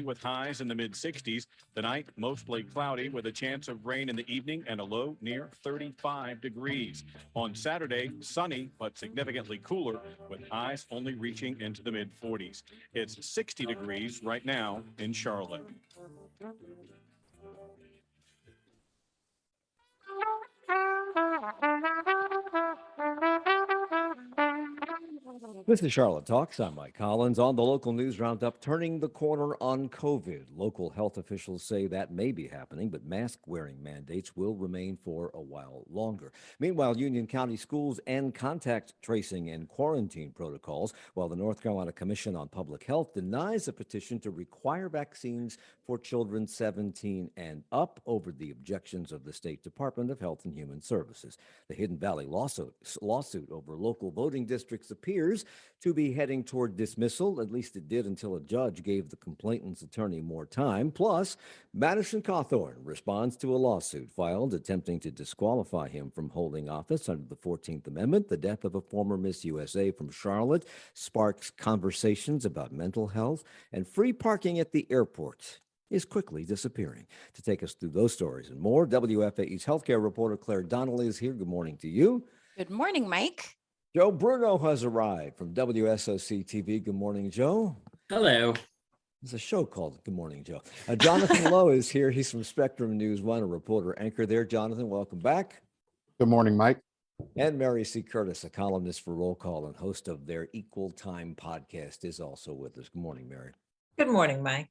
with highs in the mid 60s. Tonight, mostly cloudy with a chance of rain in the evening and a low near 35 degrees. On Saturday, sunny but significantly cooler with highs only reaching into the mid 40s. It's 60 degrees right now in Charlotte. This is Charlotte Talks. I'm Mike Collins on the local news roundup, turning the corner on COVID. Local health officials say that may be happening, but mask wearing mandates will remain for a while longer. Meanwhile, Union County schools end contact tracing and quarantine protocols, while the North Carolina Commission on Public Health denies a petition to require vaccines for children 17 and up over the objections of the State Department of Health and Human Services. The Hidden Valley lawsuit over local voting districts appears to be heading toward dismissal. At least it did until a judge gave the complainant's attorney more time. Plus, Madison Cawthorn responds to a lawsuit filed attempting to disqualify him from holding office under the 14th Amendment. The death of a former Miss USA from Charlotte sparks conversations about mental health, and free parking at the airport is quickly disappearing. To take us through those stories and more, WFAE's healthcare reporter Claire Donnelly is here. Good morning to you. Good morning, Mike. Joe Bruno has arrived from WSOC TV. Good morning, Joe. Hello. There's a show called Good Morning, Joe. Jonathan Lowe is here. He's from Spectrum News One, a reporter anchor there. Jonathan, welcome back. Good morning, Mike. And Mary C. Curtis, a columnist for Roll Call and host of their Equal Time podcast, is also with us. Good morning, Mary. Good morning, Mike.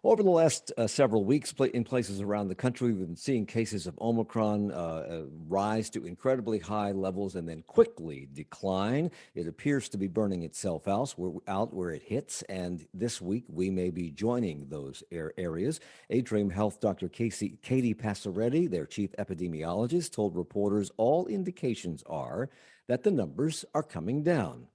Over the last several weeks, in places around the country, we've been seeing cases of Omicron rise to incredibly high levels and then quickly decline. It appears to be burning itself out where it hits. And this week, we may be joining those areas. Atrium Health Dr. Katie Passaretti, their chief epidemiologist, told reporters all indications are that the numbers are coming down.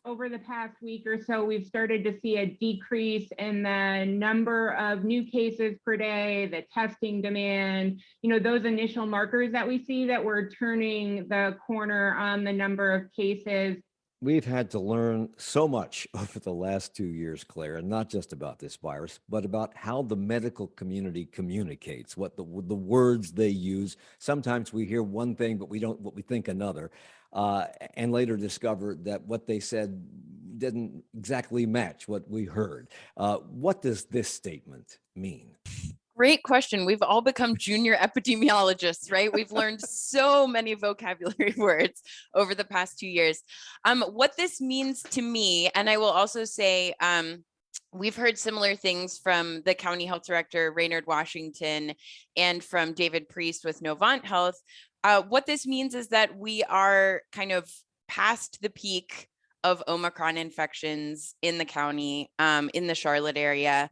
Over the past week or so, we've started to see a decrease in the number of new cases per day, the testing demand, those initial markers that we see that we're turning the corner on the number of cases. We've had to learn so much over the last 2 years, Claire, and not just about this virus, but about how the medical community communicates, what the words they use. Sometimes we hear one thing, but we think another, and later discover that what they said didn't exactly match what we heard. What does this statement mean? Great question. We've all become junior epidemiologists, right? We've learned so many vocabulary words over the past 2 years. What this means to me, and I will also say, we've heard similar things from the county health director, Raynard, Washington, and from David Priest with Novant Health. What this means is that we are kind of past the peak of Omicron infections in the county, in the Charlotte area.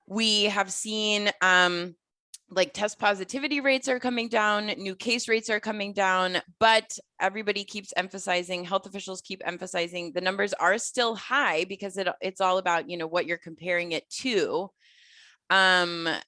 We have seen test positivity rates are coming down, new case rates are coming down, but everybody keeps emphasizing, health officials keep emphasizing the numbers are still high because it's all about, what you're comparing it to. And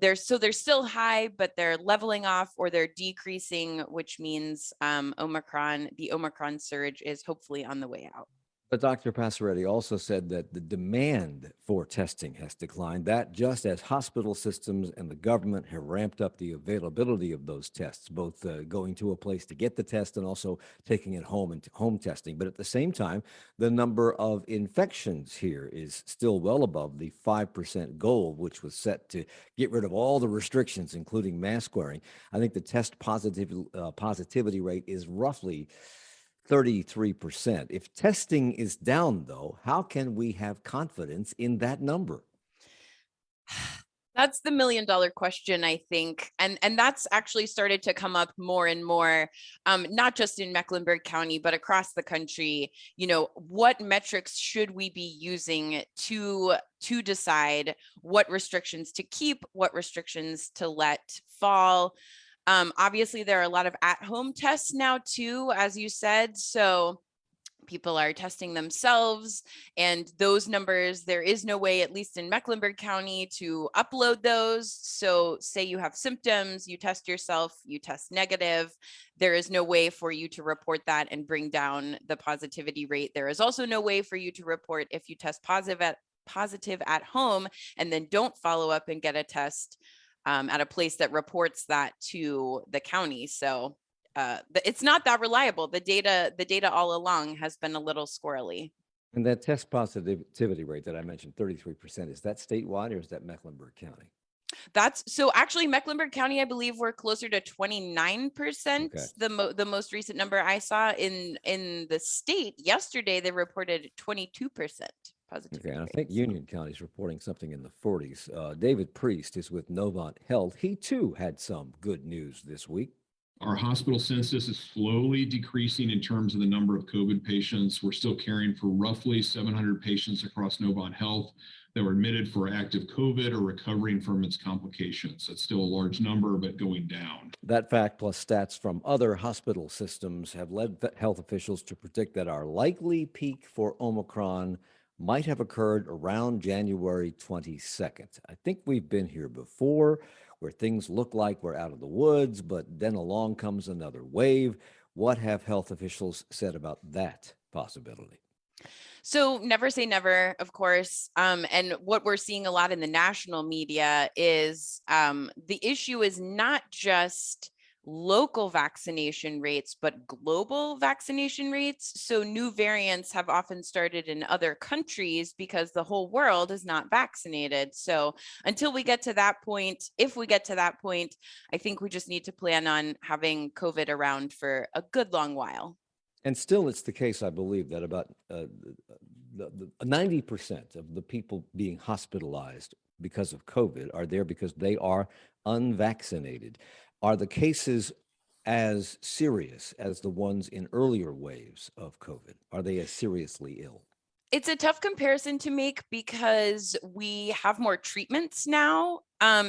they're still high, but they're leveling off or they're decreasing, which means the Omicron surge is hopefully on the way out. But Dr. Passaretti also said that the demand for testing has declined, that just as hospital systems and the government have ramped up the availability of those tests, both going to a place to get the test and also taking it home and home testing. But at the same time, the number of infections here is still well above the 5% goal, which was set to get rid of all the restrictions, including mask wearing. I think the test positivity rate is roughly 33%. If testing is down, though, how can we have confidence in that number? That's the $1 million question, I think. And that's actually started to come up more and more, not just in Mecklenburg County, but across the country. What metrics should we be using to decide what restrictions to keep, what restrictions to let fall? Obviously, there are a lot of at-home tests now, too, as you said. So people are testing themselves, and those numbers, there is no way, at least in Mecklenburg County, to upload those. So say you have symptoms, you test yourself, you test negative. There is no way for you to report that and bring down the positivity rate. There is also no way for you to report if you test positive at home and then don't follow up and get a test at a place that reports that to the county. So it's not that reliable. The data all along has been a little squirrely. And that test positivity rate that I mentioned, 33%, is that statewide or is that Mecklenburg County? That's so actually Mecklenburg County, I believe we're closer to 29%. Okay. The most recent number I saw in the state yesterday, they reported 22% positivity. Okay, and I rate. think Union County is reporting something in the 40s. David Priest is with Novant Health. He too had some good news this week. Our hospital census is slowly decreasing in terms of the number of COVID patients. We're still caring for roughly 700 patients across Novant Health that were admitted for active COVID or recovering from its complications. That's still a large number, but going down. That fact, plus stats from other hospital systems, have led health officials to predict that our likely peak for Omicron might have occurred around January 22nd. I think we've been here before, where things look like we're out of the woods, but then along comes another wave. What have health officials said about that possibility? So never say never, of course. And what we're seeing a lot in the national media is the issue is not just local vaccination rates, but global vaccination rates. So new variants have often started in other countries because the whole world is not vaccinated. So until we get to that point, if we get to that point, I think we just need to plan on having COVID around for a good long while. And still, it's the case, I believe, that about 90% of the people being hospitalized because of COVID are there because they are unvaccinated. Are the cases as serious as the ones in earlier waves of COVID? Are they as seriously ill? It's a tough comparison to make because we have more treatments now.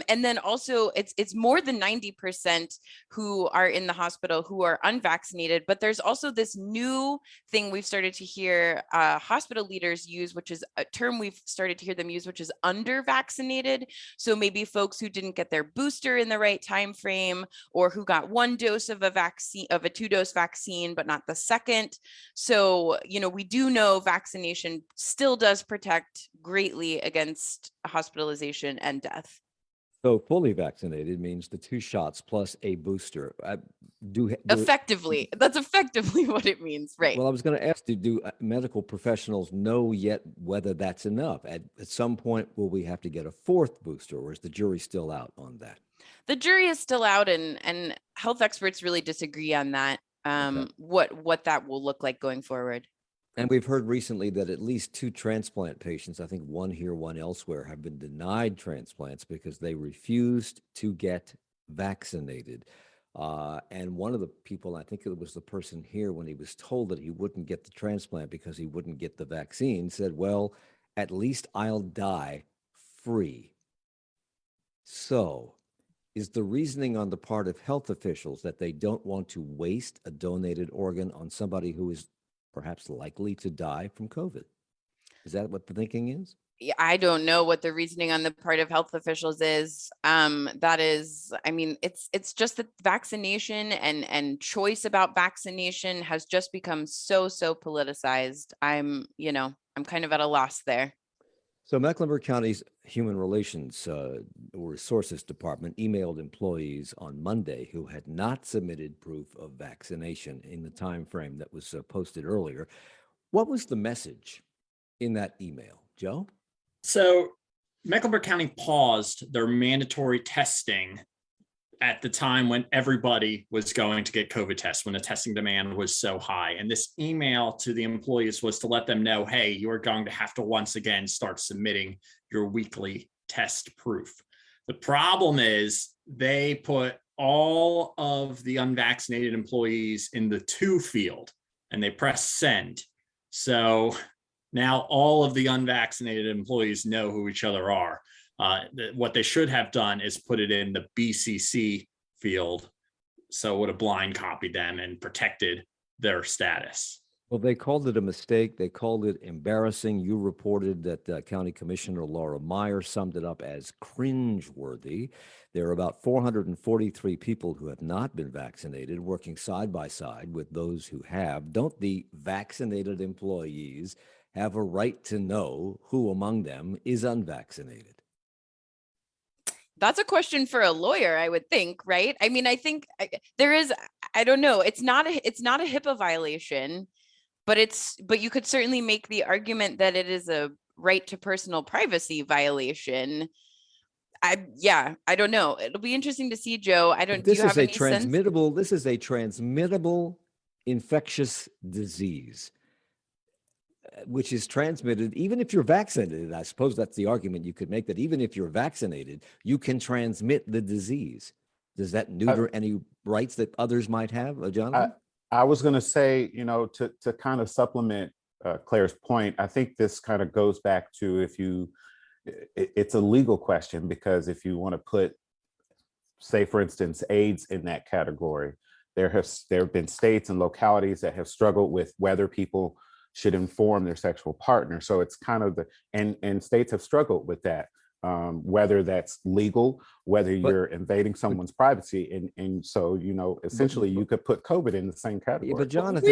And then also it's more than 90% who are in the hospital who are unvaccinated, but there's also this new thing we've started to hear hospital leaders use, which is a term we've started to hear them use, which is under vaccinated. So maybe folks who didn't get their booster in the right time frame, or who got one dose of a vaccine, of a 2-dose vaccine, but not the second. So, we do know vaccination still does protect greatly against hospitalization and death. So fully vaccinated means the 2 shots plus a booster. Effectively, that's effectively what it means, right? Well, I was going to ask you, do medical professionals know yet whether that's enough? At some point, will we have to get a 4th booster, or is the jury still out on that? The jury is still out, and health experts really disagree on that, Okay. what that will look like going forward. And we've heard recently that at least 2 transplant patients, I think one here, one elsewhere, have been denied transplants because they refused to get vaccinated. And one of the people, I think it was the person here, when he was told that he wouldn't get the transplant because he wouldn't get the vaccine, said, well, at least I'll die free. So is the reasoning on the part of health officials that they don't want to waste a donated organ on somebody who is perhaps likely to die from COVID? Is that what the thinking is? Yeah, I don't know what the reasoning on the part of health officials is. That is, it's just that vaccination and choice about vaccination has just become so politicized. I'm kind of at a loss there. So Mecklenburg County's Human Relations Resources Department emailed employees on Monday who had not submitted proof of vaccination in the time frame that was posted earlier. What was the message in that email, Joe? So Mecklenburg County paused their mandatory testing at the time when everybody was going to get COVID tests, when the testing demand was so high. And this email to the employees was to let them know, hey, you're going to have to once again start submitting your weekly test proof. The problem is they put all of the unvaccinated employees in the to field and they press send. So now all of the unvaccinated employees know who each other are. What they should have done is put it in the BCC field, so it would have blind copied them and protected their status. Well, they called it a mistake. They called it embarrassing. You reported that County Commissioner Laura Meyer summed it up as cringeworthy. There are about 443 people who have not been vaccinated working side by side with those who have. Don't the vaccinated employees have a right to know who among them is unvaccinated? That's a question for a lawyer, I would think, right? I mean, I think there is, I don't know, it's not a HIPAA violation, but you could certainly make the argument that it is a right to personal privacy violation. I don't know. It'll be interesting to see, Joe. Do This you is have a any sense? this is a transmittable infectious disease, which is transmitted even if you're vaccinated. I suppose that's the argument you could make, that even if you're vaccinated, you can transmit the disease. Does that neuter any rights that others might have, Jonathan? I was going to say, to kind of supplement Claire's point, I think this kind of goes back to it's a legal question, because if you want to put, say, for instance, AIDS in that category, there have been states and localities that have struggled with whether people should inform their sexual partner. So it's kind of and states have struggled with that, whether that's legal, whether you're invading someone's privacy. And so, essentially you could put COVID in the same category. Yeah, but Jonathan,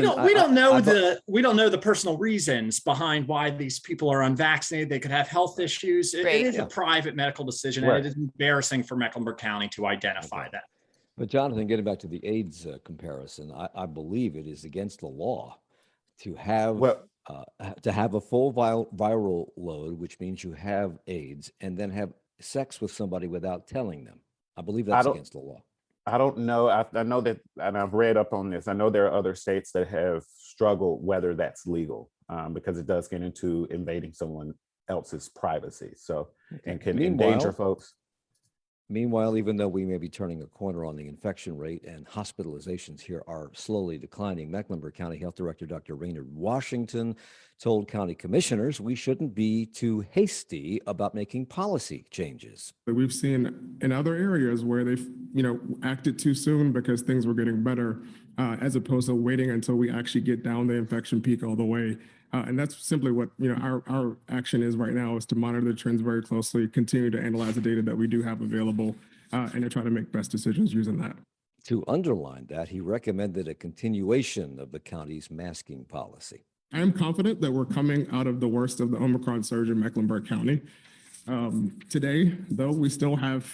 we don't know the personal reasons behind why these people are unvaccinated. They could have health issues. It is a private medical decision, and it is embarrassing for Mecklenburg County to identify that. But Jonathan, getting back to the AIDS comparison, I believe it is against the law to have a full viral load, which means you have AIDS, and then have sex with somebody without telling them. I believe that's against the law. I don't know. I know that, and I've read up on this. I know there are other states that have struggled whether that's legal, because it does get into invading someone else's privacy. So, and can endanger folks. Meanwhile, even though we may be turning a corner on the infection rate and hospitalizations here are slowly declining, Mecklenburg County Health Director Dr. Raynard Washington told county commissioners we shouldn't be too hasty about making policy changes. We've seen in other areas where they've, acted too soon because things were getting better, as opposed to waiting until we actually get down the infection peak all the way. And that's simply what our action is right now, is to monitor the trends very closely, continue to analyze the data that we do have available, and to try to make best decisions using that. To underline that, he recommended a continuation of the county's masking policy. I am confident that we're coming out of the worst of the Omicron surge in Mecklenburg County. Today, though, we still have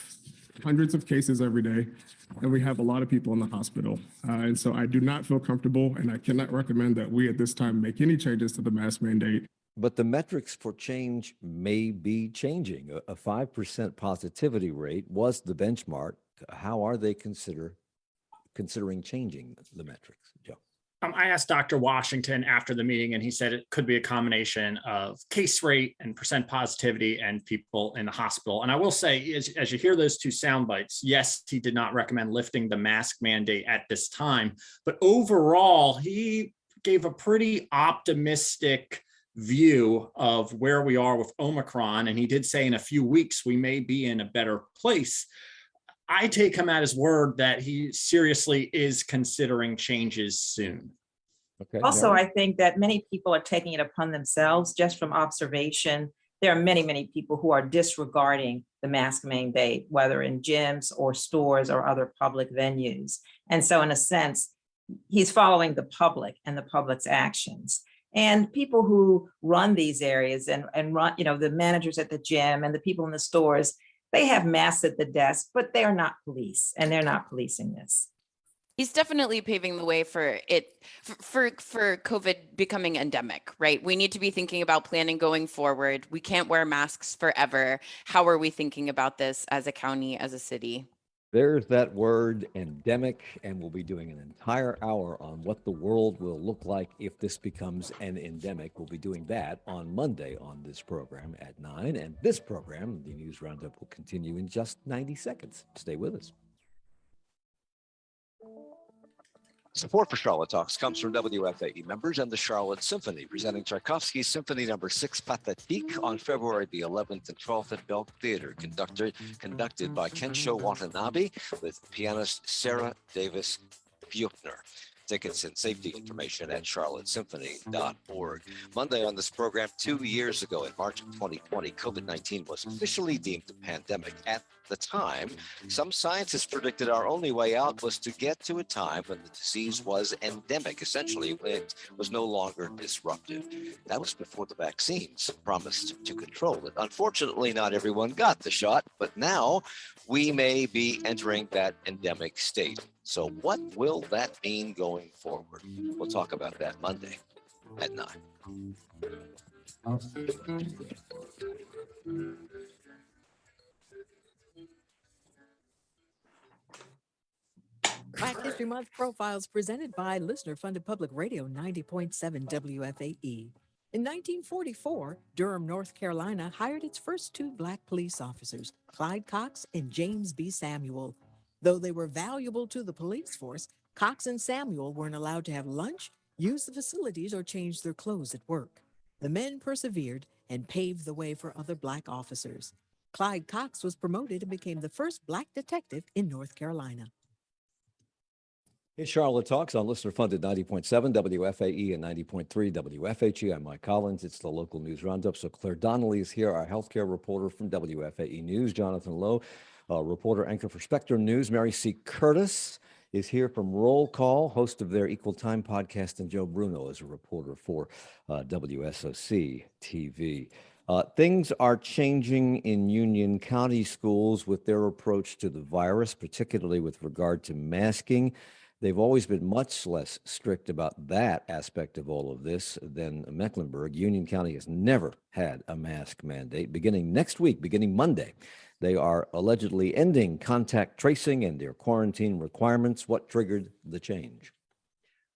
hundreds of cases every day, and we have a lot of people in the hospital. And so I do not feel comfortable, and I cannot recommend that we at this time make any changes to the mask mandate. But the metrics for change may be changing. A 5% positivity rate was the benchmark. How are they considering changing the metrics, Joe? I asked Dr. Washington after the meeting, and he said it could be a combination of case rate and percent positivity and people in the hospital. And I will say, as you hear those two sound bites, yes, he did not recommend lifting the mask mandate at this time, but overall, he gave a pretty optimistic view of where we are with Omicron. And he did say in a few weeks, we may be in a better place. I take him at his word that he seriously is considering changes soon. Okay. Also, I think that many people are taking it upon themselves just from observation. There are many, many people who are disregarding the mask mandate, whether in gyms or stores or other public venues. And so in a sense, he's following the public and the public's actions. And people who run these areas and run, the managers at the gym and the people in the stores, they have masks at the desk, but they are not police, and they're not policing this. He's definitely paving the way for COVID becoming endemic, right? We need to be thinking about planning going forward. We can't wear masks forever. How are we thinking about this as a county, as a city? There's that word, endemic, and we'll be doing an entire hour on what the world will look like if this becomes an endemic. We'll be doing that on Monday on this program at 9. And this program, the News Roundup, will continue in just 90 seconds. Stay with us. Support for Charlotte Talks comes from WFAE members and the Charlotte Symphony, presenting Tchaikovsky's Symphony No. 6 Pathétique on February the 11th and 12th at Belk Theater, conducted by Kensho Watanabe with pianist Sarah Davis Buechner. Tickets and safety information at charlottesymphony.org. Monday on this program, 2 years ago in March of 2020, COVID-19 was officially deemed a pandemic. At the time, some scientists predicted our only way out was to get to a time when the disease was endemic, essentially when it was no longer disruptive. That was before the vaccines promised to control it. Unfortunately, not everyone got the shot, but now we may be entering that endemic state. So what will that mean going forward? We'll talk about that Monday at 9. Black History Month profiles presented by listener-funded public radio 90.7 WFAE. In 1944, Durham, North Carolina hired its first 2 Black police officers, Clyde Cox and James B. Samuel. Though they were valuable to the police force, Cox and Samuel weren't allowed to have lunch, use the facilities, or change their clothes at work. The men persevered and paved the way for other Black officers. Clyde Cox was promoted and became the first Black detective in North Carolina. It's Charlotte Talks on listener-funded 90.7 WFAE and 90.3 WFHE. I'm Mike Collins. It's the local news roundup. So Claire Donnelly is here, our healthcare reporter from WFAE News. Jonathan Lowe, reporter anchor for Spectrum News. Mary C. Curtis is here from Roll Call, host of their Equal Time podcast, and Joe Bruno is a reporter for WSOC TV. Things are changing in Union County schools with their approach to the virus, particularly with regard to masking. They've always been much less strict about that aspect of all of this than Mecklenburg. Union County has never had a mask mandate. Beginning next week, beginning Monday, they are allegedly ending contact tracing and their quarantine requirements. What triggered the change?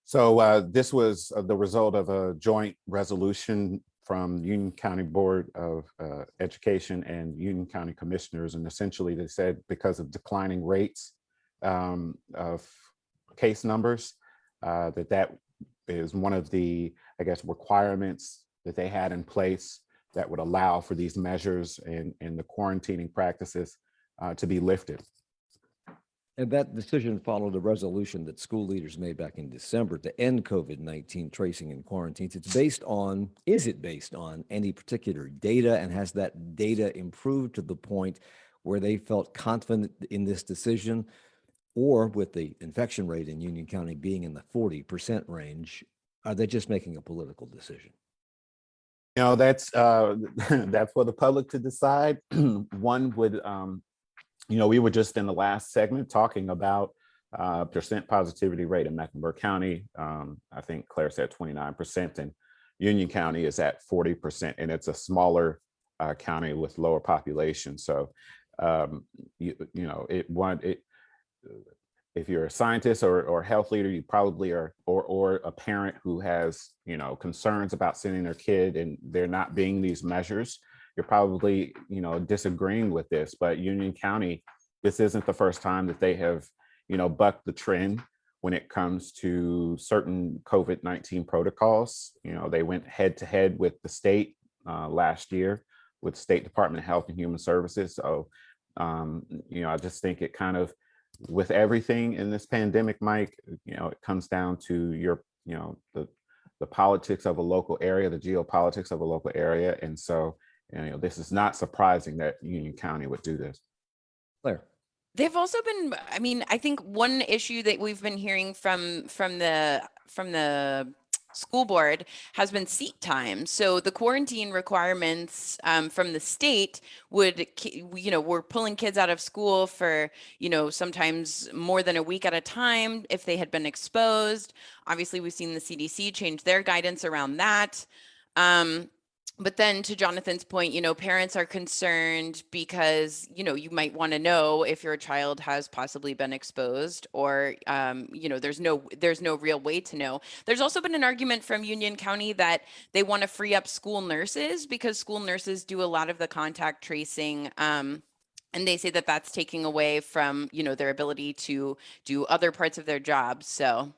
So this was the result of a joint resolution from Union County Board of Education and Union County Commissioners. And essentially they said because of declining rates of case numbers, that is one of the, I guess, requirements that they had in place that would allow for these measures and the quarantining practices to be lifted. And that decision followed a resolution that school leaders made back in December to end COVID-19 tracing and quarantines. Is it based on any particular data, and has that data improved to the point where they felt confident in this decision? Or with the infection rate in Union County being in the 40% range, are they just making a political decision? You know, that's that's for the public to decide. One would, we were just in the last segment talking about percent positivity rate in Mecklenburg County. I think Claire said 29%, and Union County is at 40%, and it's a smaller county with lower population. So, if you're a scientist or health leader, you probably are, or a parent who has, concerns about sending their kid and there not being these measures, you're probably, disagreeing with this. But Union County, this isn't the first time that they have, bucked the trend when it comes to certain COVID-19 protocols. They went head to head with the state last year with State Department of Health and Human Services. So, I just think it kind of, with everything in this pandemic, Mike, it comes down to the politics of a local area, the geopolitics of a local area. And so, this is not surprising that Union County would do this. Claire. They've also been, I think one issue that we've been hearing from the school board has been seat time. So the quarantine requirements from the state would, we're pulling kids out of school for, sometimes more than a week at a time if they had been exposed. Obviously, we've seen the CDC change their guidance around that. But then to Jonathan's point, parents are concerned because, you might want to know if your child has possibly been exposed, or, there's no real way to know. There's also been an argument from Union County that they want to free up school nurses because school nurses do a lot of the contact tracing. And they say that that's taking away from, their ability to do other parts of their jobs. So.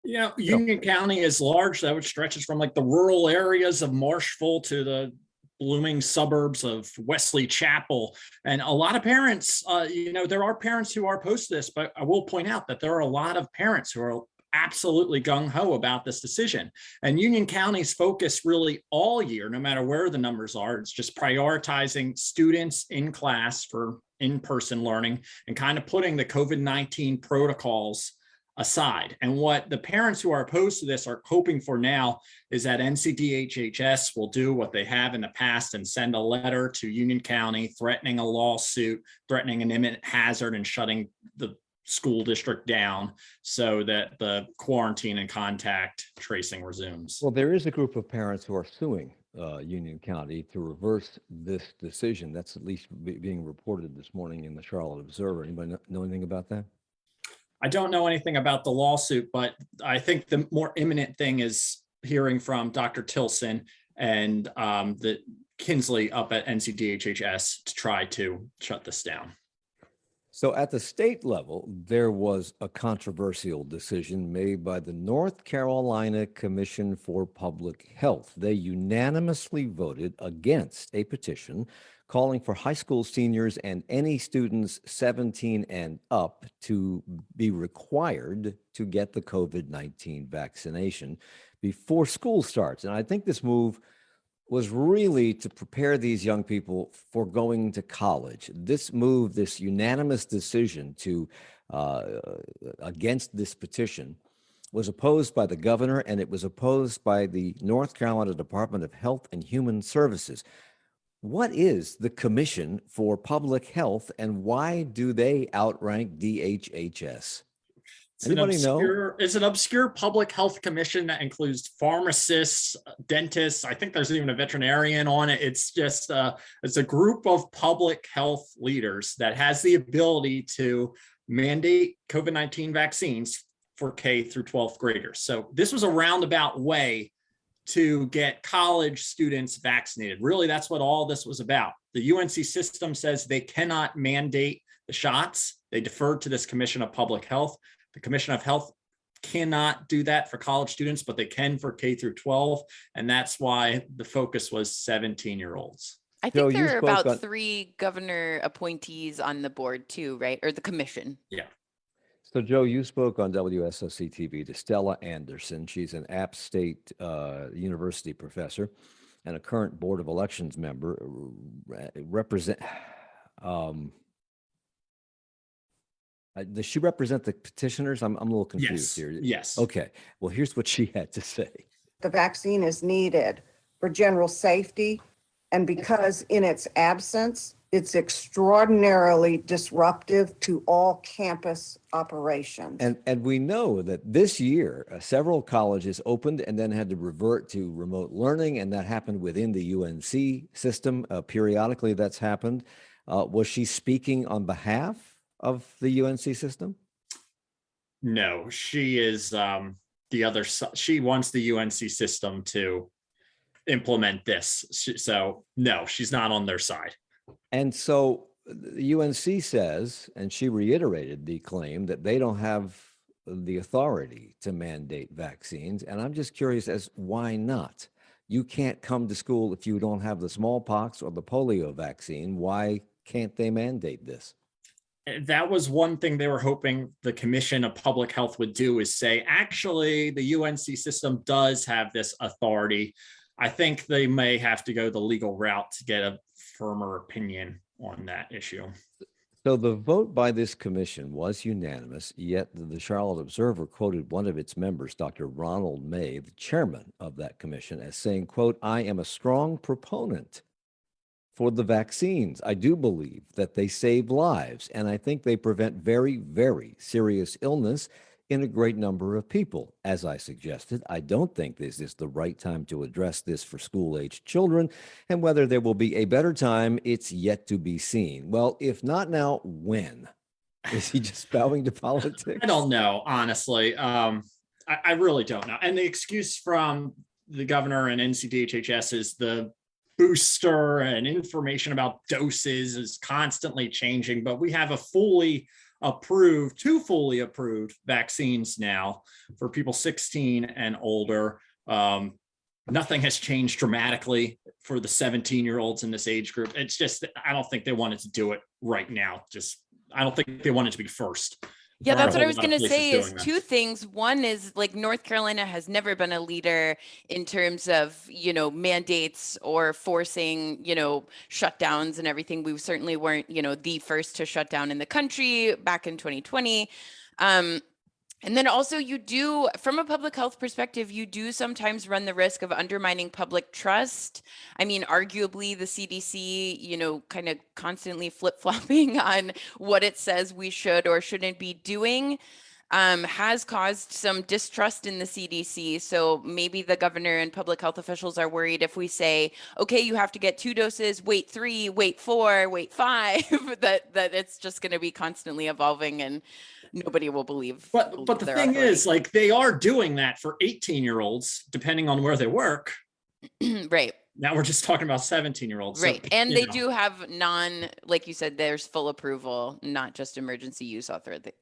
Union County is large. That would stretches from like the rural areas of Marshville to the blooming suburbs of Wesley Chapel. And a lot of parents, there are parents who are opposed to this, but I will point out that there are a lot of parents who are absolutely gung-ho about this decision. And Union County's focus really all year, no matter where the numbers are, it's just prioritizing students in class for in-person learning and kind of putting the COVID-19 protocols aside. And what the parents who are opposed to this are hoping for now is that NCDHHS will do what they have in the past and send a letter to Union County threatening a lawsuit, threatening an imminent hazard, and shutting the school district down so that the quarantine and contact tracing resumes. Well, there is a group of parents who are suing Union County to reverse this decision. That's at least being reported this morning in the Charlotte Observer. Anybody know anything about that? I don't know anything about the lawsuit, but I think the more imminent thing is hearing from Dr. Tilson and the Kinsley up at NCDHHS to try to shut this down. So at the state level, there was a controversial decision made by the North Carolina Commission for Public Health. They unanimously voted against a petition calling for high school seniors and any students 17 and up to be required to get the COVID-19 vaccination before school starts. And I think this move was really to prepare these young people for going to college. This move, this unanimous decision to against this petition was opposed by the governor, and it was opposed by the North Carolina Department of Health and Human Services. What is the Commission for Public Health, and why do they outrank DHHS? Anybody know? It's an obscure public health commission that includes pharmacists, dentists. I think there's even a veterinarian on it. It's just it's a group of public health leaders that has the ability to mandate COVID-19 vaccines for K through 12th graders. So this was a roundabout way to get college students vaccinated. Really, that's what all this was about. The UNC system says they cannot mandate the shots. They deferred to this Commission of Public Health. The Commission of Health cannot do that for college students, but they can for K through 12. And that's why the focus was 17-year-olds. I Joe, think you there are spoke about on- 3 governor appointees on the board too, right? Or the commission. Yeah. So, Joe, you spoke on WSOC TV to Stella Anderson. She's an App State University professor and a current Board of Elections member. Does she represent the petitioners? I'm a little confused here. Yes. Okay. Well, here's what she had to say. The vaccine is needed for general safety, and because in its absence, it's extraordinarily disruptive to all campus operations. And we know that this year, several colleges opened and then had to revert to remote learning, and that happened within the UNC system. Periodically, that's happened. Was she speaking on behalf of the UNC system? No, she is the other side. She wants the UNC system to implement this. So no, she's not on their side. And so the UNC says, and she reiterated the claim that they don't have the authority to mandate vaccines. And I'm just curious as why not? You can't come to school if you don't have the smallpox or the polio vaccine. Why can't they mandate this? That was one thing they were hoping the Commission of Public Health would do, is say, actually, the UNC system does have this authority. I think they may have to go the legal route to get a firmer opinion on that issue. So the vote by this commission was unanimous, yet the Charlotte Observer quoted one of its members, Dr. Ronald May, the chairman of that commission, as saying, quote, "I am a strong proponent for the vaccines. I do believe that they save lives, and I think they prevent very, very serious illness in a great number of people. As I suggested, I don't think this is the right time to address this for school-aged children, and whether there will be a better time, it's yet to be seen." Well, if not now, when? Is he just bowing to politics? I don't know, honestly. I really don't know. And the excuse from the governor and NCDHHS is the booster and information about doses is constantly changing, but we have two fully approved vaccines now for people 16 and older. Nothing has changed dramatically for the 17-year-olds in this age group. It's just, I don't think they wanted to do it right now. I don't think they wanted to be first. Yeah, There aren't that's a what I whole was lot of going to places say is doing two this. things. One is like North Carolina has never been a leader in terms of, mandates or forcing, shutdowns and everything. We certainly weren't, the first to shut down in the country back in 2020. And then also you do, from a public health perspective, you do sometimes run the risk of undermining public trust. I mean, arguably the CDC, kind of constantly flip-flopping on what it says we should or shouldn't be doing, has caused some distrust in the CDC. So maybe the governor and public health officials are worried if we say, okay, you have to get 2 doses, wait 3, wait 4, wait 5, that it's just going to be constantly evolving and nobody will believe But the their thing authority. is, like, they are doing that for 18-year-olds, depending on where they work. Right. Now we're just talking about 17-year-olds. So, Right. And you they know. do have like you said, there's full approval, not just emergency use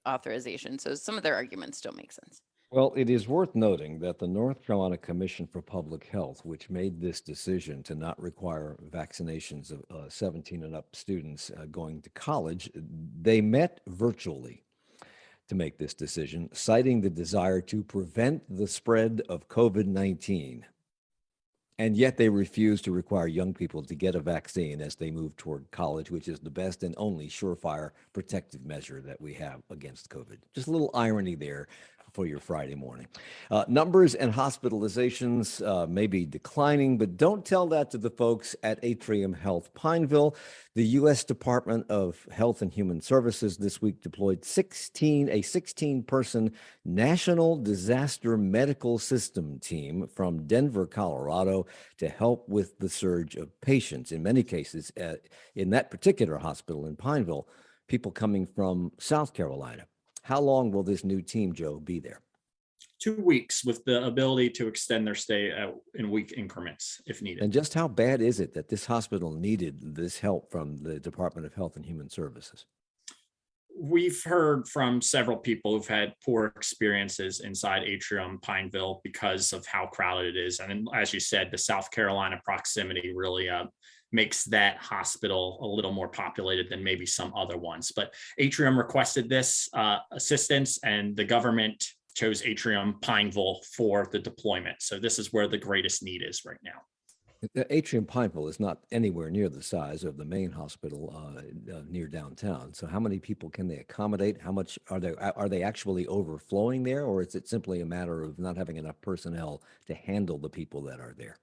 authorization. So some of their arguments don't make sense. Well, it is worth noting that the North Carolina Commission for Public Health, which made this decision to not require vaccinations of 17 and up students going to college, they met virtually to make this decision, citing the desire to prevent the spread of COVID-19. And yet they refuse to require young people to get a vaccine as they move toward college, which is the best and only surefire protective measure that we have against COVID. Just a little irony there for your Friday morning. Numbers and hospitalizations may be declining, but don't tell that to the folks at Atrium Health Pineville. The U.S. Department of Health and Human Services this week deployed a 16-person National Disaster Medical System team from Denver, Colorado, to help with the surge of patients. In many cases, in that particular hospital in Pineville, people coming from South Carolina. How long will this new team, Joe, be there? 2 weeks with the ability to extend their stay in week increments if needed. And just how bad is it that this hospital needed this help from the Department of Health and Human Services? We've heard from several people who've had poor experiences inside Atrium Pineville because of how crowded it is. And as you said, the South Carolina proximity really makes that hospital a little more populated than maybe some other ones. But Atrium requested this assistance, and the government chose Atrium Pineville for the deployment. So this is where the greatest need is right now. The Atrium Pineville is not anywhere near the size of the main hospital near downtown. So how many people can they accommodate? How much are they actually overflowing there, or is it simply a matter of not having enough personnel to handle the people that are there?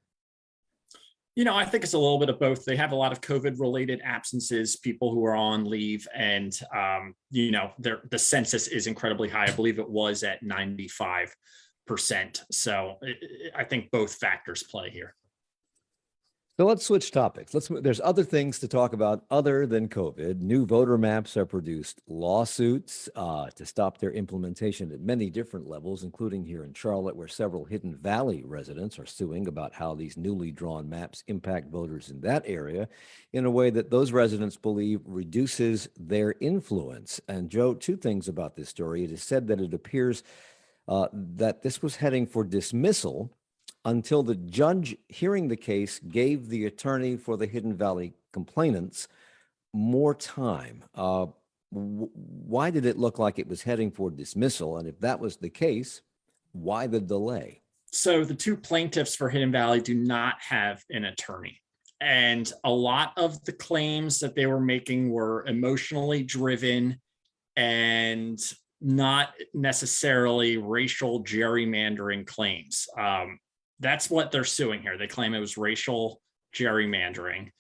I think it's a little bit of both. They have a lot of COVID-related absences, people who are on leave, and the census is incredibly high. I believe it was at 95%. So I think both factors play here. So let's switch topics. There's other things to talk about other than COVID. New voter maps are produced, lawsuits to stop their implementation at many different levels, including here in Charlotte, where several Hidden Valley residents are suing about how these newly drawn maps impact voters in that area in a way that those residents believe reduces their influence. And Joe, 2 things about this story. It is said that it appears that this was heading for dismissal until the judge hearing the case gave the attorney for the Hidden Valley complainants more time. Why did it look like it was heading for dismissal? And if that was the case, why the delay? So the 2 plaintiffs for Hidden Valley do not have an attorney. And a lot of the claims that they were making were emotionally driven and not necessarily racial gerrymandering claims. That's what they're suing here. They claim it was racial gerrymandering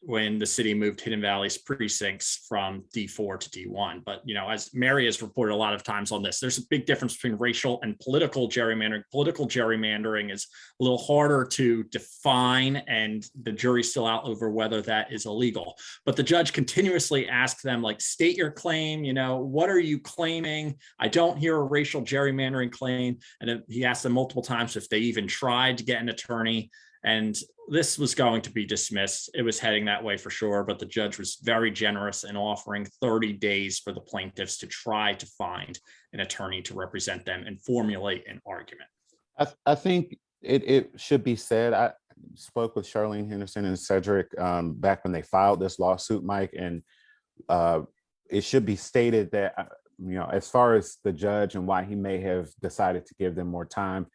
when the city moved Hidden Valley's precincts from D4 to D1. But, as Mary has reported a lot of times on this, there's a big difference between racial and political gerrymandering. Political gerrymandering is a little harder to define, and the jury's still out over whether that is illegal. But the judge continuously asks them, state your claim, what are you claiming? I don't hear a racial gerrymandering claim. And he asked them multiple times if they even tried to get an attorney. And this was going to be dismissed. It was heading that way for sure, but the judge was very generous in offering 30 days for the plaintiffs to try to find an attorney to represent them and formulate an argument. I think it should be said, I spoke with Charlene Henderson and Cedric back when they filed this lawsuit, Mike, and it should be stated that as far as the judge and why he may have decided to give them more time,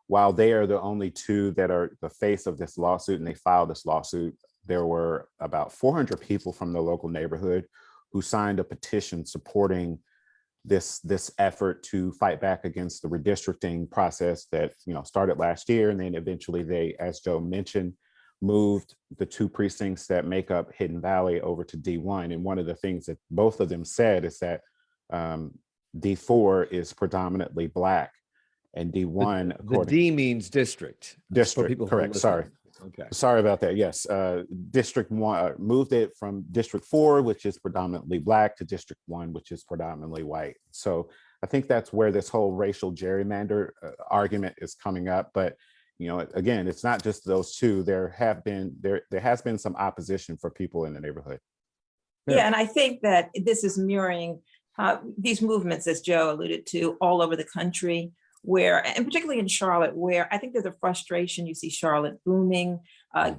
while they are the only two that are the face of this lawsuit and they filed this lawsuit, there were about 400 people from the local neighborhood who signed a petition supporting this effort to fight back against the redistricting process that started last year, and then eventually they, as Joe mentioned, moved the 2 precincts that make up Hidden Valley over to D1. And one of the things that both of them said is that D4 is predominantly Black, and D1, The D means district. For district, people who are correct, listening. sorry. Okay. Sorry about that. Yes, District 1 moved it from District 4, which is predominantly Black, to District 1, which is predominantly white. So I think that's where this whole racial gerrymander argument is coming up. But again, it's not just those two. There has been some opposition for people in the neighborhood. Yeah, and I think that this is mirroring these movements, as Joe alluded to, all over the country, where, and particularly in Charlotte, where I think there's a frustration. You see Charlotte booming,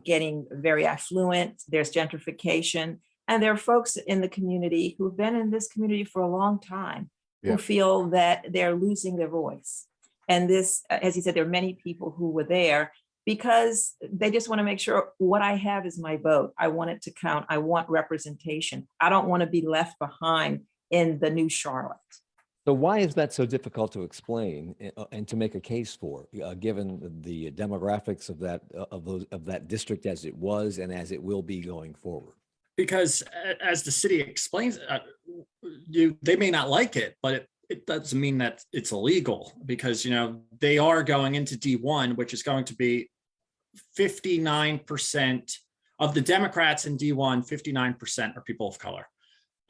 getting very affluent. There's gentrification, and there are folks in the community who've been in this community for a long time who feel that they're losing their voice. And this, as you said, there are many people who were there because they just want to make sure what I have is my vote. I want it to count. I want representation. I don't want to be left behind in the new Charlotte. So why is that so difficult to explain and to make a case for, given the demographics of that district as it was and as it will be going forward? Because as the city explains, they may not like it, but it doesn't mean that it's illegal, because they are going into D1, which is going to be 59% of the Democrats in D1. 59% are people of color.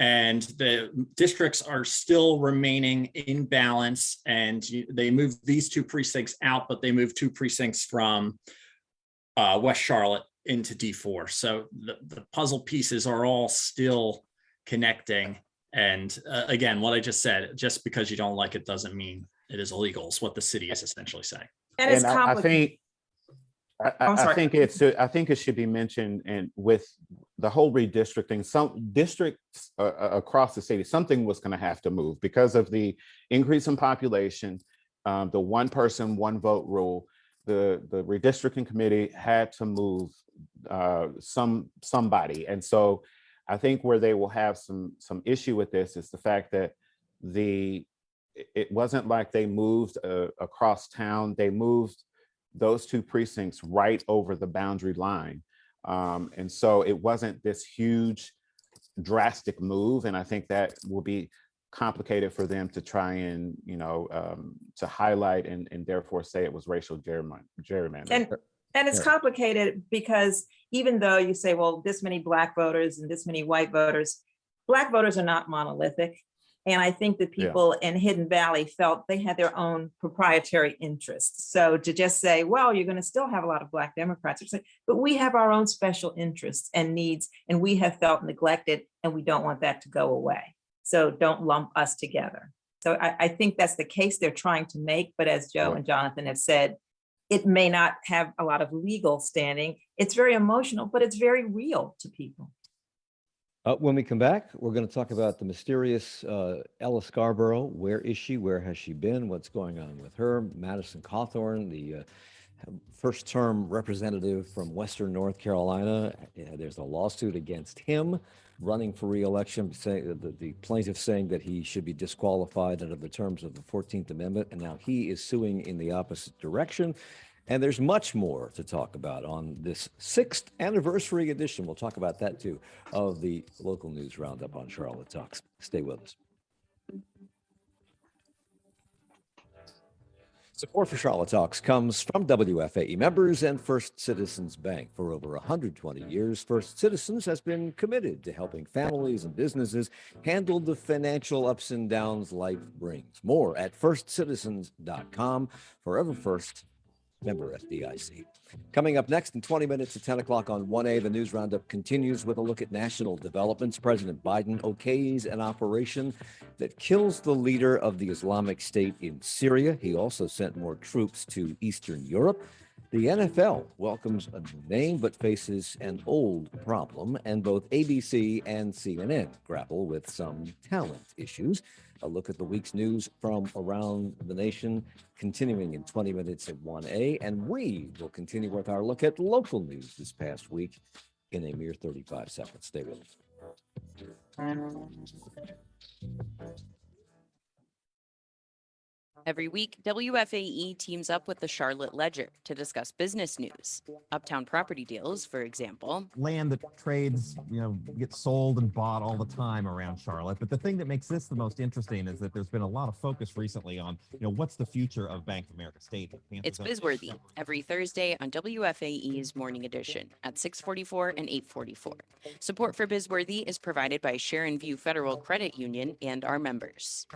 And the districts are still remaining in balance, and they moved these 2 precincts out, but they moved 2 precincts from West Charlotte into D4. So the puzzle pieces are all still connecting. And again, what I just said, just because you don't like it doesn't mean it is illegal, is what the city is essentially saying. And it's complicated. I think it should be mentioned, and with the whole redistricting, some districts across the city, something was going to have to move because of the increase in population, the 1 person, 1 vote rule. The redistricting committee had to move somebody, and so I think where they will have some issue with this is the fact that it wasn't like they moved across town. They moved those 2 precincts right over the boundary line. And so it wasn't this huge, drastic move. And I think that will be complicated for them to try and, to highlight and therefore say it was racial gerrymandering. And it's complicated because even though you say, well, this many Black voters and this many white voters, Black voters are not monolithic. And I think that people in Hidden Valley felt they had their own proprietary interests. So to just say, well, you're going to still have a lot of Black Democrats, it's like, but we have our own special interests and needs, and we have felt neglected, and we don't want that to go away. So don't lump us together. So I think that's the case they're trying to make. But as Joe and Jonathan have said, it may not have a lot of legal standing. It's very emotional, but it's very real to people. When we come back, we're going to talk about the mysterious Ella Scarborough. Where is she? Where has she been? What's going on with her? Madison Cawthorn, the first-term representative from Western North Carolina. There's a lawsuit against him running for re-election, saying the plaintiff saying that he should be disqualified under the terms of the 14th Amendment, and now he is suing in the opposite direction. And there's much more to talk about on this 6th anniversary edition. We'll talk about that too, of the local news roundup on Charlotte Talks. Stay with us. Support for Charlotte Talks comes from WFAE members and First Citizens Bank. For over 120 years, First Citizens has been committed to helping families and businesses handle the financial ups and downs life brings. More at firstcitizens.com. Forever First. Member FDIC. Coming up next in 20 minutes at 10 o'clock on 1A, the News Roundup continues with a look at national developments. President Biden okays an operation that kills the leader of the Islamic State in Syria. He also sent more troops to Eastern Europe. The NFL welcomes a new name but faces an old problem, and both ABC and CNN grapple with some talent issues. A look at the week's news from around the nation, continuing in 20 minutes at 1A, and we will continue with our look at local news this past week in a mere 35 seconds. Stay with us. Every week, WFAE teams up with the Charlotte Ledger to discuss business news. Uptown property deals, for example. Land that trades, gets sold and bought all the time around Charlotte. But the thing that makes this the most interesting is that there's been a lot of focus recently on, what's the future of Bank of America State. It's Bizworthy every Thursday on WFAE's Morning Edition at 6:44 and 8:44. Support for Bizworthy is provided by Sharon View Federal Credit Union and our members.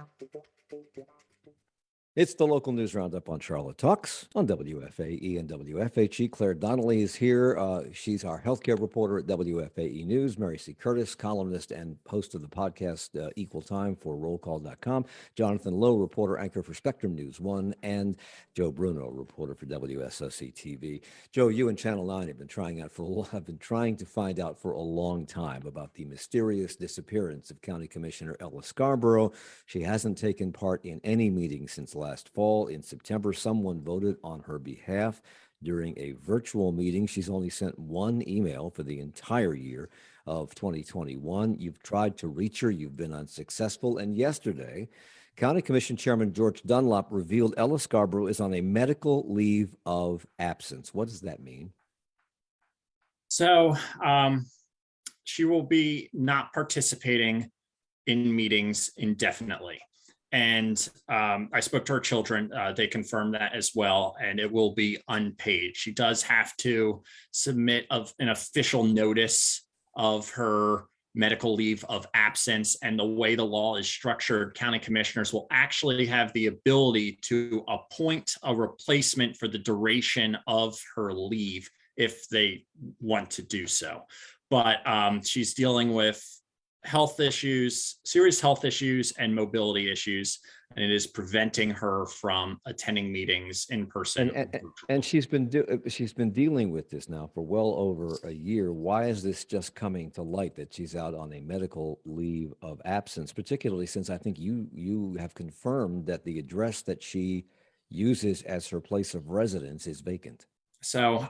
It's the local news roundup on Charlotte Talks on WFAE and WFHE. Claire Donnelly is here. She's our healthcare reporter at WFAE News. Mary C. Curtis, columnist and host of the podcast Equal Time for rollcall.com. Jonathan Lowe, reporter, anchor for Spectrum News 1. And Joe Bruno, reporter for WSOC TV. Joe, you and Channel 9 have been trying to find out for a long time about the mysterious disappearance of County Commissioner Ella Scarborough. She hasn't taken part in any meetings since last fall. In September, someone voted on her behalf during a virtual meeting. She's only sent one email for the entire year of 2021. You've tried to reach her. You've been unsuccessful. And yesterday, County Commission Chairman George Dunlop revealed Ella Scarborough is on a medical leave of absence. What does that mean? So she will be not participating in meetings indefinitely. And I spoke to her children. They confirmed that as well, and it will be unpaid. She does have to submit an official notice of her medical leave of absence. And the way the law is structured, county commissioners will actually have the ability to appoint a replacement for the duration of her leave if they want to do so. But she's dealing with serious health issues and mobility issues, and it is preventing her from attending meetings in person. And she's been dealing with this now for well over a year. Why is this just coming to light that she's out on a medical leave of absence, particularly since I think you have confirmed that the address that she uses as her place of residence is vacant? So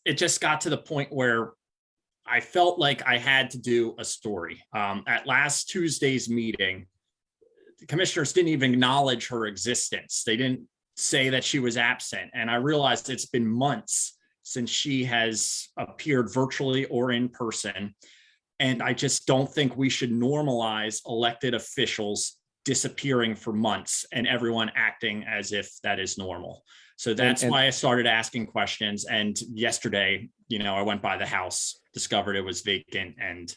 it just got to the point where I felt like I had to do a story. At last Tuesday's meeting, the commissioners didn't even acknowledge her existence. They didn't say that she was absent. And I realized it's been months since she has appeared virtually or in person. And I just don't think we should normalize elected officials disappearing for months and everyone acting as if that is normal. So that's why I started asking questions. And yesterday, I went by the house, discovered it was vacant, and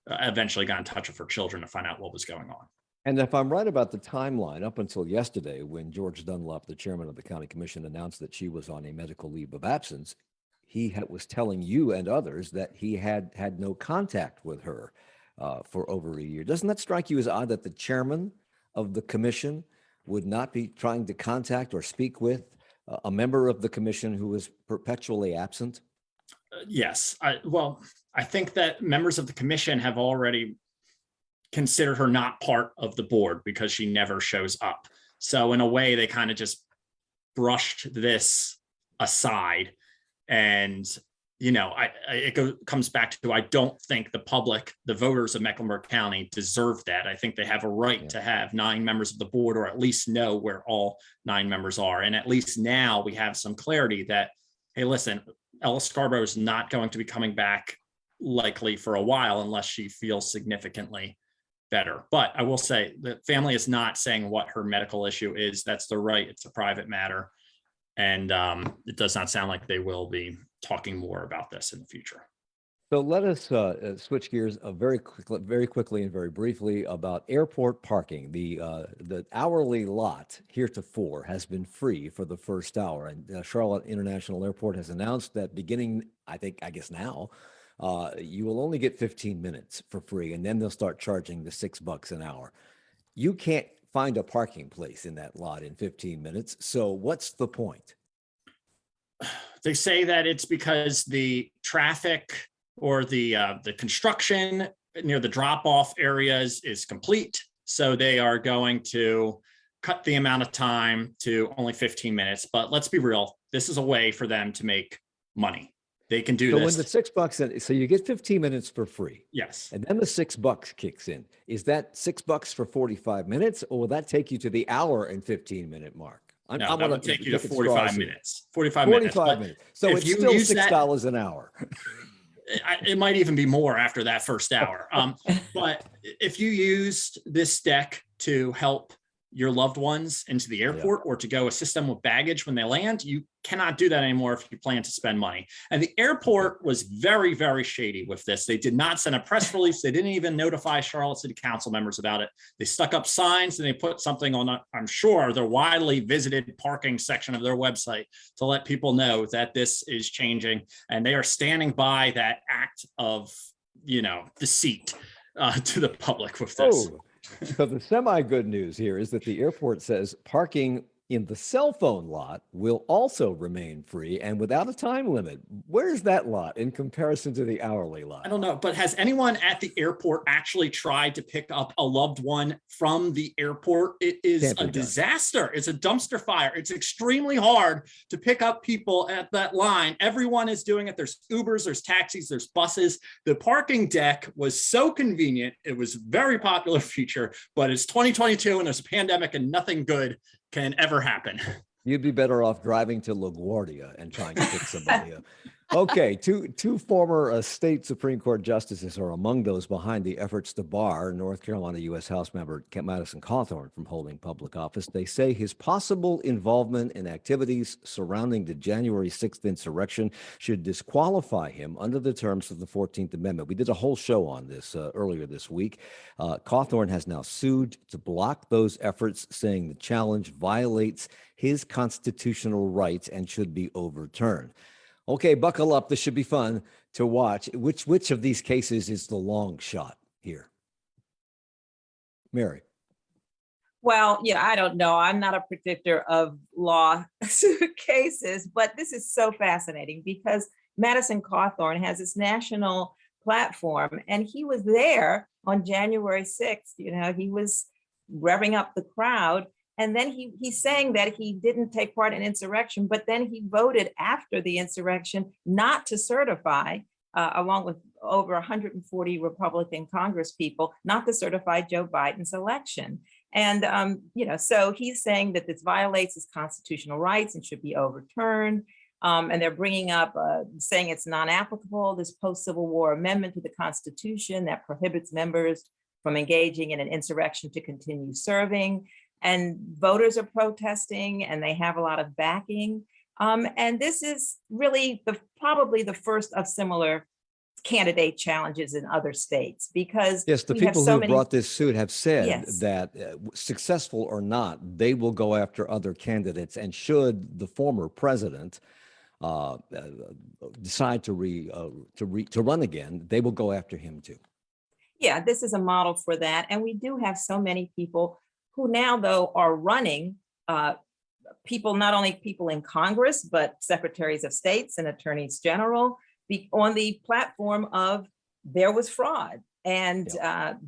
eventually got in touch with her children to find out what was going on. And if I'm right about the timeline, up until yesterday, when George Dunlop, the chairman of the county commission, announced that she was on a medical leave of absence, he was telling you and others that he had no contact with her for over a year. Doesn't that strike you as odd that the chairman of the commission would not be trying to contact or speak with a member of the commission who is perpetually absent? Yes. I think that members of the commission have already considered her not part of the board because she never shows up. So in a way, they kind of just brushed this aside. And, it comes back to, I don't think the public, the voters of Mecklenburg County deserve that. I think they have a right to have 9 members of the board, or at least know where all 9 members are. And at least now we have some clarity that, hey, listen, Ella Scarborough is not going to be coming back likely for a while unless she feels significantly better. But I will say the family is not saying what her medical issue is. That's their right. It's a private matter. And it does not sound like they will be talking more about this in the future. So let us switch gears very quickly and very briefly about airport parking. The hourly lot heretofore has been free for the first hour, and Charlotte International Airport has announced that beginning, I guess now, you will only get 15 minutes for free, and then they'll start charging the $6 an hour. You can't find a parking place in that lot in 15 minutes. So what's the point? they say that it's because the traffic or the construction near the drop-off areas is complete. So they are going to cut the amount of time to only 15 minutes. But let's be real, this is a way for them to make money. They can do So this. when the $6, so you get 15 minutes for free. Yes. And then the $6 kicks in. Is that $6 for 45 minutes, or will that take you to the hour and 15-minute mark? No, that would take you to look at 45 straws here. minutes. 45 minutes. 45 But minutes. So if it's you still use that- $6 an hour. it might even be more after that first hour. But if you used this deck to help your loved ones into the airport or to go assist them with baggage when they land, you cannot do that anymore if you plan to spend money. And the airport was very, very shady with this. They did not send a press release. They didn't even notify Charlotte City Council members about it. They stuck up signs and they put something on, I'm sure, their widely visited parking section of their website to let people know that this is changing. And they are standing by that act of, deceit to the public with this. Oh, so the semi-good news here is that the airport says parking in the cell phone lot will also remain free and without a time limit. Where's that lot in comparison to the hourly lot? I don't know, but has anyone at the airport actually tried to pick up a loved one from the airport? It is a disaster. It's a dumpster fire. It's extremely hard to pick up people at that line. Everyone is doing it. There's Ubers, there's taxis, there's buses. The parking deck was so convenient. It was a very popular feature, but it's 2022 and there's a pandemic and nothing good can ever happen. You'd be better off driving to LaGuardia and trying to pick somebody up. Okay, two former state Supreme Court justices are among those behind the efforts to bar North Carolina U.S. House member Madison Cawthorn from holding public office. They say his possible involvement in activities surrounding the January 6th insurrection should disqualify him under the terms of the 14th Amendment. We did a whole show on this earlier this week. Cawthorn has now sued to block those efforts, saying the challenge violates his constitutional rights and should be overturned. Okay, buckle up. This should be fun to watch. Which of these cases is the long shot here? Mary. Well, I don't know. I'm not a predictor of law cases, but this is so fascinating because Madison Cawthorn has this national platform and he was there on January 6th. He was revving up the crowd. And then he's saying that he didn't take part in insurrection, but then he voted after the insurrection not to certify, along with over 140 Republican Congress people, not to certify Joe Biden's election. And, so he's saying that this violates his constitutional rights and should be overturned. And they're bringing up, saying it's non-applicable, this post-Civil War amendment to the Constitution that prohibits members from engaging in an insurrection to continue serving. And voters are protesting and they have a lot of backing. And this is really probably the first of similar candidate challenges in other states because yes, the people who brought this suit have said that successful or not, they will go after other candidates. And should the former president decide to run again, they will go after him too. Yeah, this is a model for that. And we do have so many people who now, though, are running, people, not only people in Congress, but secretaries of states and attorneys general on the platform of there was fraud. And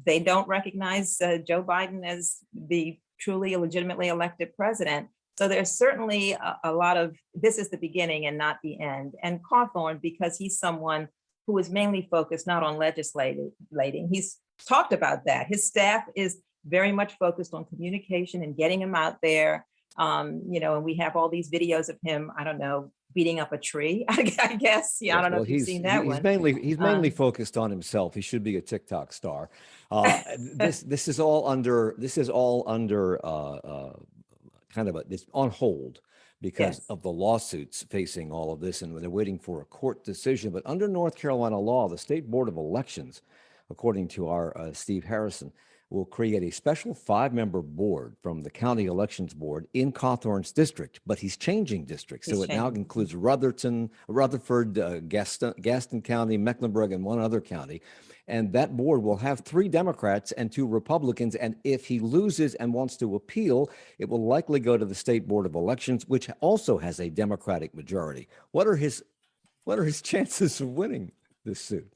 they don't recognize Joe Biden as the truly legitimately elected president. So there's certainly a lot of, this is the beginning and not the end. And Cawthorn, because he's someone who is mainly focused not on legislating, he's talked about that. His staff is very much focused on communication and getting him out there. And we have all these videos of him, I don't know, beating up a tree, I guess. Yeah, I don't know if you've seen that one. He's mainly focused on himself. He should be a TikTok star. This is all under kind of it's on hold because of the lawsuits facing all of this, and they're waiting for a court decision. But under North Carolina law, the State Board of Elections, according to our Steve Harrison, will create a special 5-member board from the county elections board in Cawthorn's district, but he's changing districts. So He's it now changing. includes Rutherford, Gaston County, Mecklenburg, and one other county. And that board will have 3 Democrats and 2 Republicans. And if he loses and wants to appeal, it will likely go to the State Board of Elections, which also has a Democratic majority. What are his chances of winning this suit?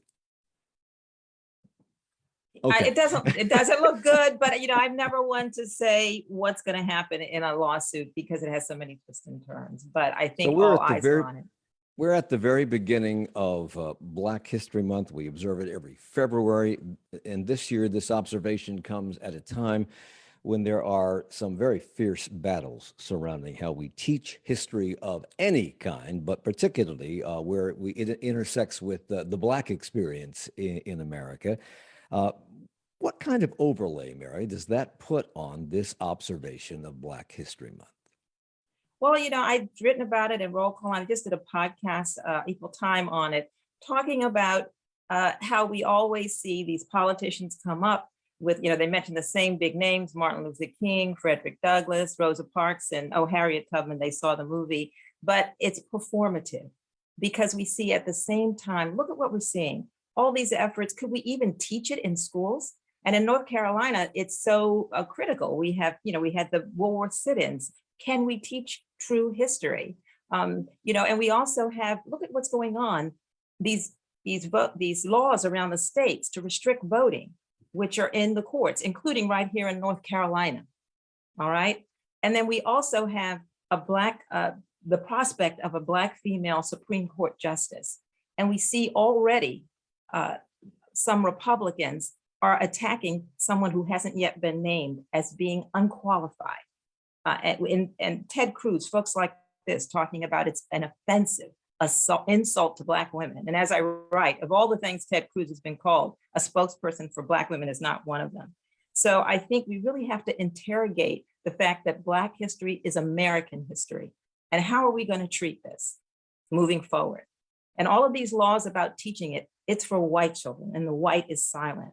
Okay. It doesn't look good, but I'm never one to say what's going to happen in a lawsuit because it has so many twists and turns. But I think all eyes are on it. We're at the very beginning of Black History Month. We observe it every February. And this year, this observation comes at a time when there are some very fierce battles surrounding how we teach history of any kind, but particularly where it intersects with the Black experience in America. What kind of overlay, Mary, does that put on this observation of Black History Month? Well, I've written about it in Roll Call. I just did a podcast, Equal Time, on it, talking about how we always see these politicians come up with, they mention the same big names: Martin Luther King, Frederick Douglass, Rosa Parks, and Harriet Tubman. They saw the movie, but it's performative because we see at the same time, look at what we're seeing. All these efforts, could we even teach it in schools? And in North Carolina, it's so critical. We have, we had the Woolworth sit-ins. Can we teach true history? And we also have, look at what's going on. These laws around the states to restrict voting, which are in the courts, including right here in North Carolina. All right. And then we also have the prospect of a Black female Supreme Court justice. And we see already some Republicans are attacking someone who hasn't yet been named as being unqualified. And Ted Cruz, folks like this, talking about it's an offensive insult to Black women. And as I write, of all the things Ted Cruz has been called, a spokesperson for Black women is not one of them. So I think we really have to interrogate the fact that Black history is American history. And how are we going to treat this moving forward? And all of these laws about teaching it, it's for white children, and the white is silent.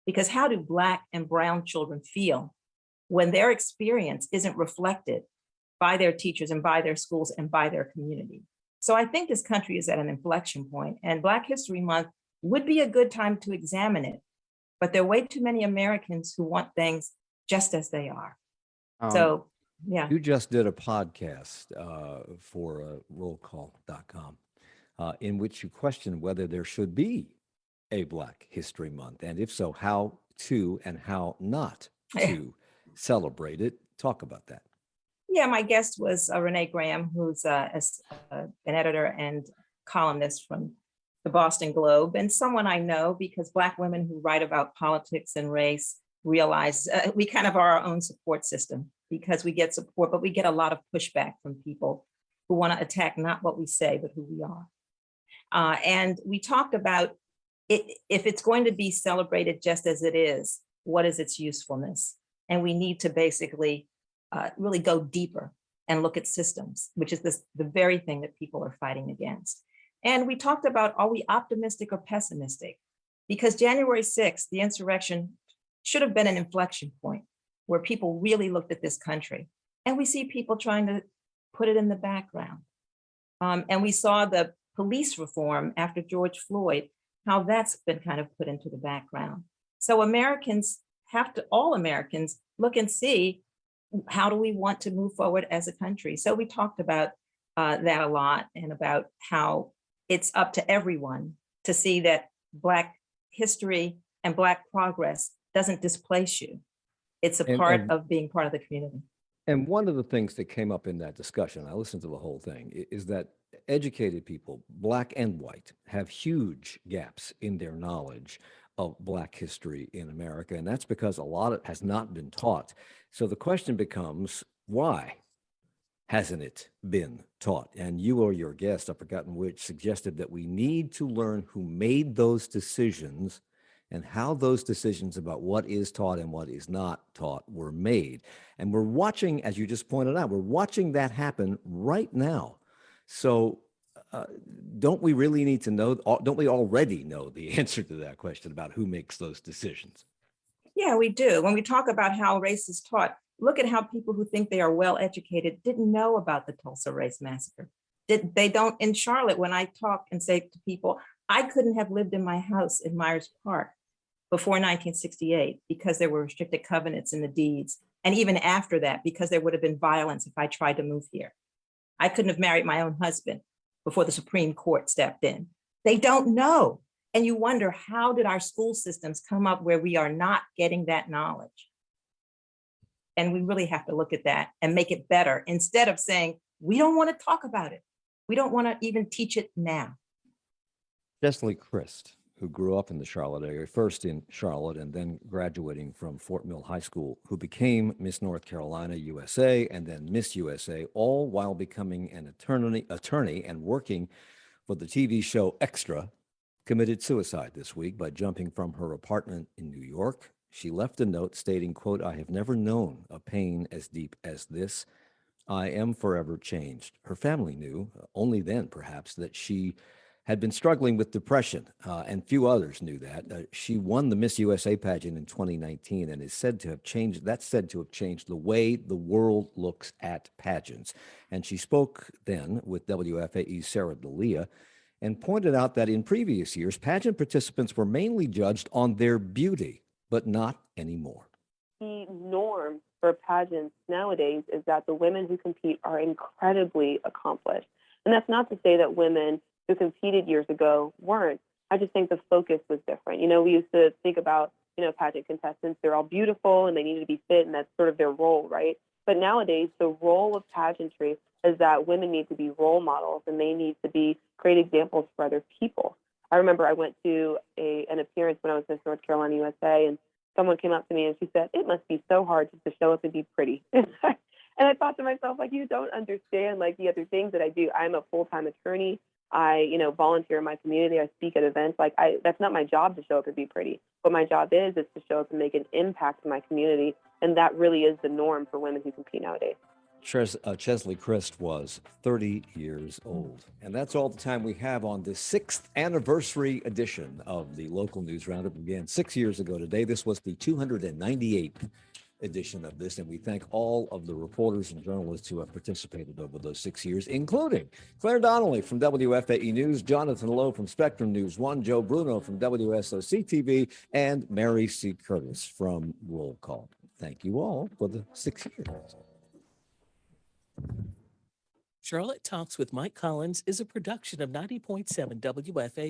Because how do Black and brown children feel when their experience isn't reflected by their teachers and by their schools and by their community? So I think this country is at an inflection point, and Black History Month would be a good time to examine it. But there are way too many Americans who want things just as they are. So, yeah. You just did a podcast for rollcall.com in which you questioned whether there should be a Black History Month, and if so, how to and how not to celebrate it. Talk about that. Yeah, my guest was Renee Graham, who's an editor and columnist from the Boston Globe, and someone I know because Black women who write about politics and race realize we kind of are our own support system, because we get support, but we get a lot of pushback from people who want to attack not what we say, but who we are. And we talked about it, if it's going to be celebrated just as it is, what is its usefulness? And we need to basically really go deeper and look at systems, which is the very thing that people are fighting against. And we talked about, are we optimistic or pessimistic? Because January 6th, the insurrection should have been an inflection point where people really looked at this country. And we see people trying to put it in the background. And we saw the police reform after George Floyd, how that's been kind of put into the background. So Americans all Americans look and see, how do we want to move forward as a country? So we talked about that a lot, and about how it's up to everyone to see that Black history and Black progress doesn't displace you. It's a part of being part of the community. And one of the things that came up in that discussion, I listened to the whole thing, is that educated people, Black and white, have huge gaps in their knowledge of Black history in America. And that's because a lot of it has not been taught. So the question becomes, why hasn't it been taught? And you or your guest, I've forgotten which, suggested that we need to learn who made those decisions and how those decisions about what is taught and what is not taught were made. And we're watching, as you just pointed out, we're watching that happen right now. So don't we really need to know, don't we already know the answer to that question about who makes those decisions? Yeah, we do. When we talk about how race is taught, look at how people who think they are well educated didn't know about the Tulsa Race Massacre. They don't in Charlotte. When I talk and say to people, I couldn't have lived in my house in Myers Park before 1968 because there were restricted covenants in the deeds. And even after that, because there would have been violence if I tried to move here. I couldn't have married my own husband before the Supreme Court stepped in. They don't know. And you wonder, how did our school systems come up where we are not getting that knowledge? And we really have to look at that and make it better instead of saying, we don't want to talk about it. We don't want to even teach it now. Cheslie Kryst, who grew up in the Charlotte area, first in Charlotte and then graduating from Fort Mill High School, who became Miss North Carolina USA and then Miss USA, all while becoming an attorney and working for the TV show Extra, committed suicide this week by jumping from her apartment in New York. She left a note stating, quote, "I have never known a pain as deep as this. I am forever changed." Her family knew, only then perhaps, that she had been struggling with depression, and few others knew that. She won the Miss USA pageant in 2019 and is said to have changed the way the world looks at pageants. And she spoke then with WFAE's Sarah D'Elia and pointed out that in previous years, pageant participants were mainly judged on their beauty, but not anymore. The norm for pageants nowadays is that the women who compete are incredibly accomplished. And that's not to say that women who competed years ago weren't. I just think the focus was different. You know, we used to think about, pageant contestants, they're all beautiful and they need to be fit, and that's sort of their role, right? But nowadays, the role of pageantry is that women need to be role models and they need to be great examples for other people. I remember I went to an appearance when I was Miss North Carolina USA, and someone came up to me and she said, "It must be so hard just to show up and be pretty." And I thought to myself, like, you don't understand, like, the other things that I do. I'm a full-time attorney. I, volunteer in my community. I speak at events. Like, that's not my job to show up and be pretty. What my job is to show up and make an impact in my community. And that really is the norm for women who compete nowadays. Cheslie Kryst was 30 years old. And that's all the time we have on the 6th anniversary edition of the Local News Roundup. Began 6 years ago today. This was the 298th edition of this, and we thank all of the reporters and journalists who have participated over those 6 years, including Claire Donnelly from WFAE News, Jonathan Lowe from Spectrum News 1, Joe Bruno from WSOC TV, and Mary C. Curtis from Roll Call. Thank you all for the 6 years. Charlotte Talks with Mike Collins is a production of 90.7 WFAE.